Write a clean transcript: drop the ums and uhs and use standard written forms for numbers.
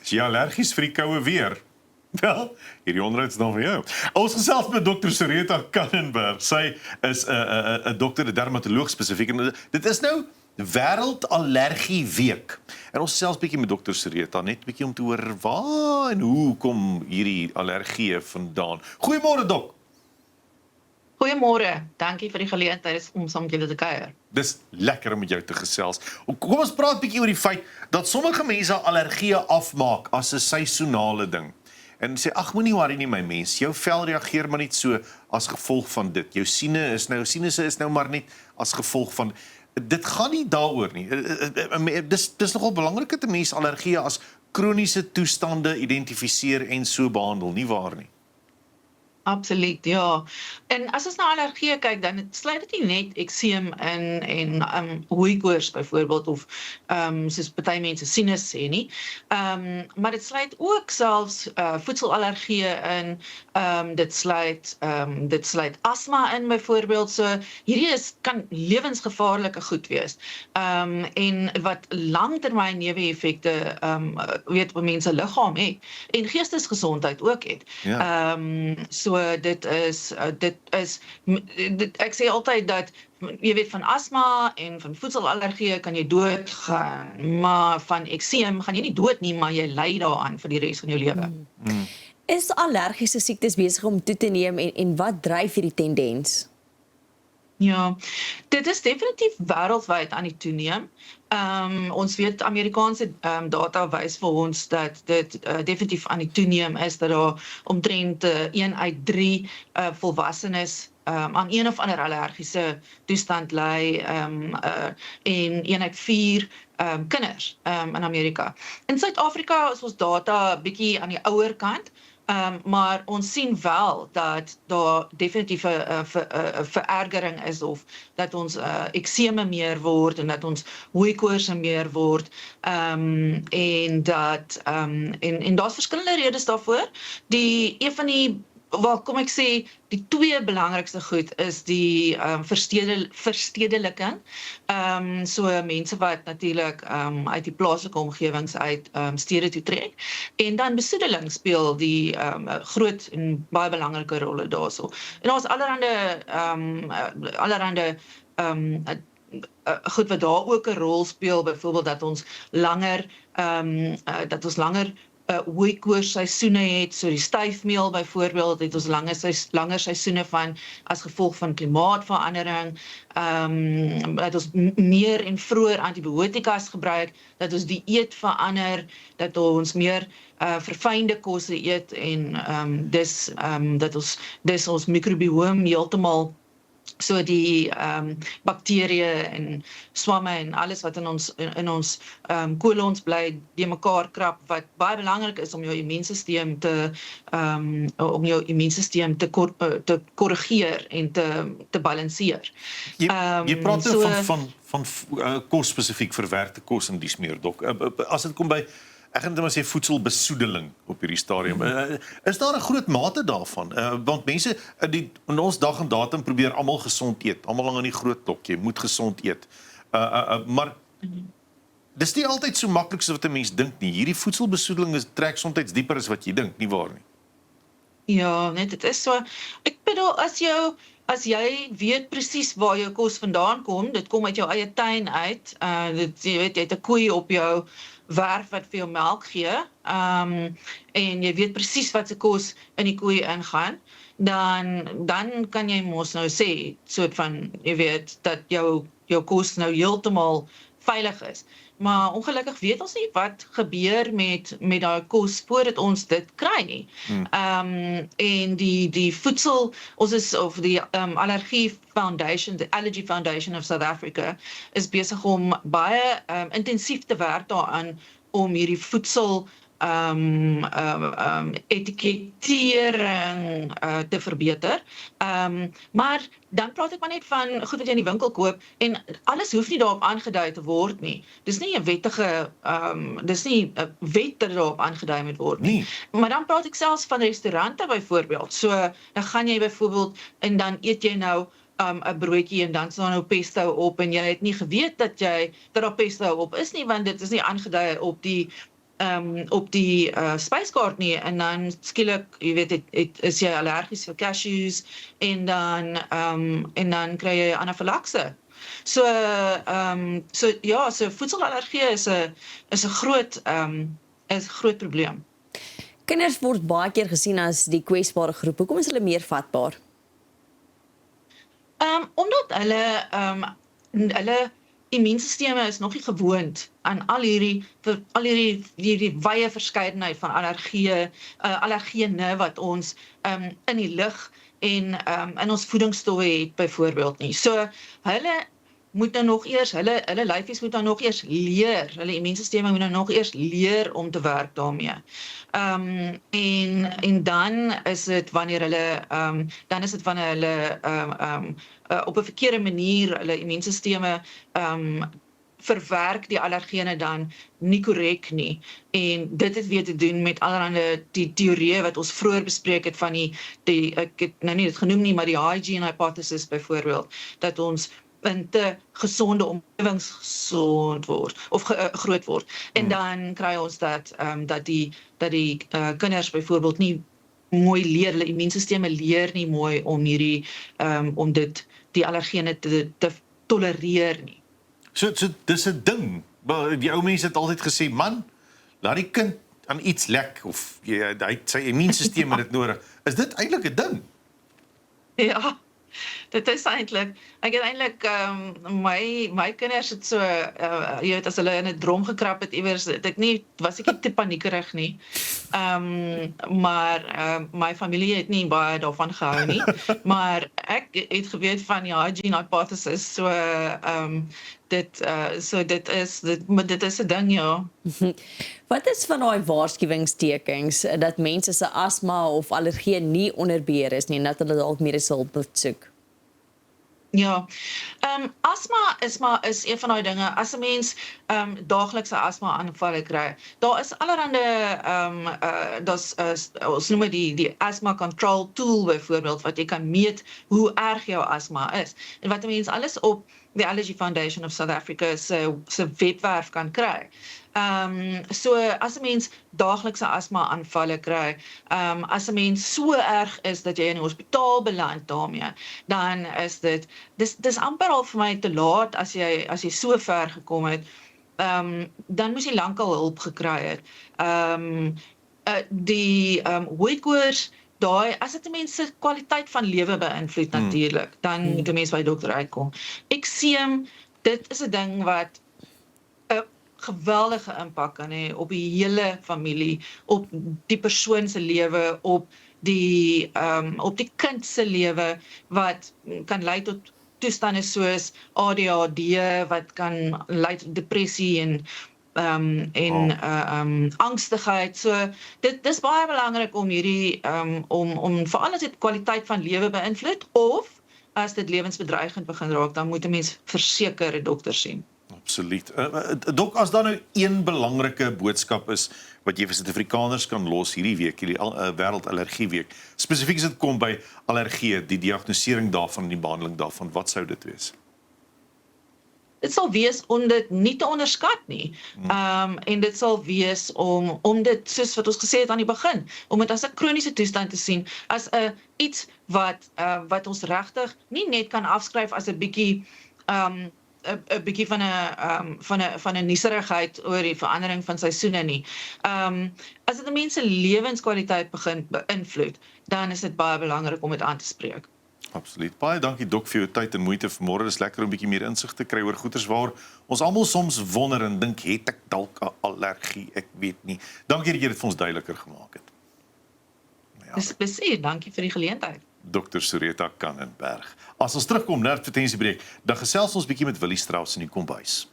Is jy allergies vir die koue weer? Wel, hierdie onderhoud is dan vir jou. Ons gesels met Dr. Sarita Kannenberg. Sy is 'n dokter, 'n dermatoloog spesifiek. En dit is nou Wêreldallergie Week. En ons gesels bietjie met Dr. Sarita, net bietjie om te hoor waar en hoe kom hierdie allergieë vandaan. Goeiemôre dok. Goeiemôre, dankie vir die geleentheid om saam met julle te kuier. Dis lekker om met jou te gesels. Kom ons praat bietjie oor die feit dat sommige mense allergieë afmaak as 'n seisonale ding. En sê, ag moenie worry nie my mens, jou vel reageer maar net so as gevolg van dit. Jou sinusse is nou maar net as gevolg van dit gaan nie daaroor nie. Dis nogal belangrik dat 'n mens allergieë as kroniese toestande identifiseer en so behandel, nie waar nie? Absoluut, ja. En as ons na allergieë kyk, dan sluit dit nie net ekseem in en hooikoors byvoorbeeld of soos party mense sinus sê nie. Maar dit sluit ook selfs voedselallergieë in. Dit sluit asma in byvoorbeeld. So hierdie kan lewensgevaarlike goed wees. En wat langtermyn neeweffekte weet op mense liggaam het en geestesgesondheid ook het. Ja. So dit is ek sê altyd dat jy weet van asma en van voedselallergieë kan jy doodgaan, maar van ekseem gaan jy nie dood nie, maar jy ly daaraan vir die res van jou lewe. Is allergiese siektes besig om toe te neem en wat dryf hierdie tendens? Ja, dit is definitief wêreldwyd aan die toeneem. Ons weet Amerikaanse data wys vir ons dat dit definitief aan die toeneem is, dat daar omtrent 1 uit 3 volwassenes aan een of ander allergiese toestand ly en 1 uit 4 kinders in Amerika. In Suid-Afrika is ons data bietjie aan die ouer kant. Maar ons sien wel dat daar definitief 'n verergering is of dat ons ekseme meer word en dat ons hooikoorse meer word en dat en daar's verskillende redes daarvoor. Een van die kom ek sê, die 2 belangrikste goed is die verstedeliking. So mense wat natuurlik uit die plaaslike omgewings uit stede toe trek. En dan besoedeling speel die groot en baie belangrike rolle daarso. En daar's allerhande goed wat daar ook 'n rol speel, byvoorbeeld dat ons langer hooikoorseisoene het, so die styfmeel byvoorbeeld, het ons langer seisoene van as gevolg van klimaatsverandering, dat ons meer en vroeër antibiotikas gebruik, dat ons dieet verander, dat ons meer verfynde kosse eet en dis ons mikrobioom heeltemal so die bakterieë en swamme en alles wat in ons kolons bly die mekaar krap, wat baie belangrik is om jou immuunstelsel te korrigeer en te balanseer. Jy praat nou van kos spesifiek, verwerkte kos en dies meer, dok. As dit kom by ek gaan net maar sê voedselbesoedeling op hierdie stadium. Is daar 'n groot mate daarvan? Want mense in ons dag en datum probeer almal gesond eet. Almal hang aan die groot klok, jy moet gesond eet. Maar dis nie altyd so maklik so wat 'n mens dink nie. Hierdie voedselbesoedeling trek soms dieper as wat jy dink, nie waar nie? Ja, net dit is so. Ek bedoel as jy weet presies waar jou kos vandaan kom, dit kom uit jou eie tuin uit. Jy weet jy het 'n koei op jou werf wat vir jou melk gee, en jy weet presies wat se kos in die koei ingaan, dan kan jy mos nou sê, soort van, jy weet, dat jou kos nou heeltemal veilig is. Maar ongelukkig weet ons nie wat gebeur met daai kos voordat ons dit kry nie. En die voedsel, die Allergie Foundation, the Allergy Foundation of South Africa, is besig om baie intensief te werk daaraan om hierdie voedsel etikettering te verbeter. Maar dan praat ek maar net van goed wat jy in die winkel koop en alles hoef nie daarop aangedui te word nie. Dis nie 'n wettige dis nie 'n wet dat daarop aangedui moet word nie. Maar dan praat ek selfs van restaurante byvoorbeeld. So dan gaan jy byvoorbeeld en dan eet jy nou 'n broodjie en dan staan nou pesto op en jy het nie geweet dat daar pesto op is nie, want dit is nie aangedui op die op die spyskaart nie en dan skielik, jy weet, is jy allergies vir cashews en dan kry jy anafylakse. So voedselallergie is 'n groot probleem. Kinders word baie keer gesien as die kwesbare groep. Hoekom is hulle meer vatbaar? Omdat hulle immuunstelsel is nog nie gewoond aan al hierdie wye verskeidenheid van allergene wat ons in die lug en in ons voedingsstowwe het byvoorbeeld nie. So hulle moet nou nog eers hulle lyfies moet nou nog eers leer. Hulle immuunstelsel moet nou nog eers leer om te werk daarmee. En dan is dit wanneer hulle op 'n verkeerde manier hulle immuunstelsel verwerk die allergene dan nie korrek nie. En dit het weer te doen met allerhande die teorieë wat ons vroeër bespreek het van ek het nou nie dit genoem nie, maar die hygiene hypothesis byvoorbeeld, dat ons in te gesonde omgewings gesond word of groot word. En dan kry ons dat die kinders byvoorbeeld nie mooi leer, hulle immuunstelsel leer nie mooi om om die allergene te tolereer nie. So dis 'n ding. Die ou mense het altyd gesê, man, laat die kind aan iets lek of hy het sy immuunstelsel het dit nodig. Is dit eintlik 'n ding? Ja, dit is eintlik. Ek het eintlik my kinders het so jy weet as hulle in 'n drom gekrap het iewers, was ek nie te paniekerig nie. Maar my familie het nie baie daarvan gehou nie. Maar ek het geweet van die hygiene hypothesis, dit is 'n ding, ja. Wat is van daai waarskuwingstekens dat mense se asma of allergie nie onder beheer is nie en dat hulle dalk mediese hulp moet soek? Ja, asma is een van daai dinge, as 'n mens daaglikse asma aanvalle kry, daar is allerhande, ons noem dit die asthma control tool byvoorbeeld, wat jy kan meet hoe erg jou asma is, en wat 'n mens alles op die Allergy Foundation of South Africa se webwerf kan kry. So as 'n mens daaglikse asma aanvalle kry, as 'n mens so erg is dat jy in die hospitaal beland daarmee, dan is dis amper al vir my te laat as jy so ver gekom het. Dan moes jy lankal hulp gekry het. Die hooikoors, as dit 'n mens se kwaliteit van lewe beïnvloed natuurlik, dan moet 'n mens by die dokter uitkom. Ekseem, dit is 'n ding wat 'n geweldige impak kan hê op die hele familie, op die persoon se lewe, op die kind se lewe, wat kan lei tot toestande soos ADHD, wat kan lei tot depressie en angstigheid. So dis baie belangrik om hierdie om veral as dit kwaliteit van lewe beïnvloed, of as dit lewensbedreigend begin raak, dan moet 'n mens verseker 'n dokter sien. Absoluut. Dok, as daar nou een belangrike boodskap is wat jy vir Suid-Afrikaners kan los hierdie week, hierdie wêreldallergieweek, spesifiek as dit kom by allergie, die diagnostisering daarvan en die behandeling daarvan, wat sou dit wees? Dit sal wees om dit nie te onderskat nie. En dit sal wees om dit, soos wat ons gesê het aan die begin, om dit as 'n kroniese toestand te sien, as iets wat ons regtig nie net kan afskryf as 'n bietjie van 'n nieserigheid oor die verandering van seisoene nie. As dit 'n mens se lewenskwaliteit begin beïnvloed, dan is dit baie belangrik om dit aan te spreek. Absoluut. Baie dankie Dok vir jou tyd en moeite vanmôre. Dis lekker om 'n bietjie meer insig te kry oor goeters waar ons almal soms wonder en dink, het ek dalk 'n allergie? Ek weet nie. Dankie dat jy dit vir ons duideliker gemaak het. Ja. Dis plesier, dankie vir die geleentheid. Dr. Sureta Kannenberg. As ons terugkom na advertensiebreek, dan gesels ons bietjie met Willie Strauss in die kombuis.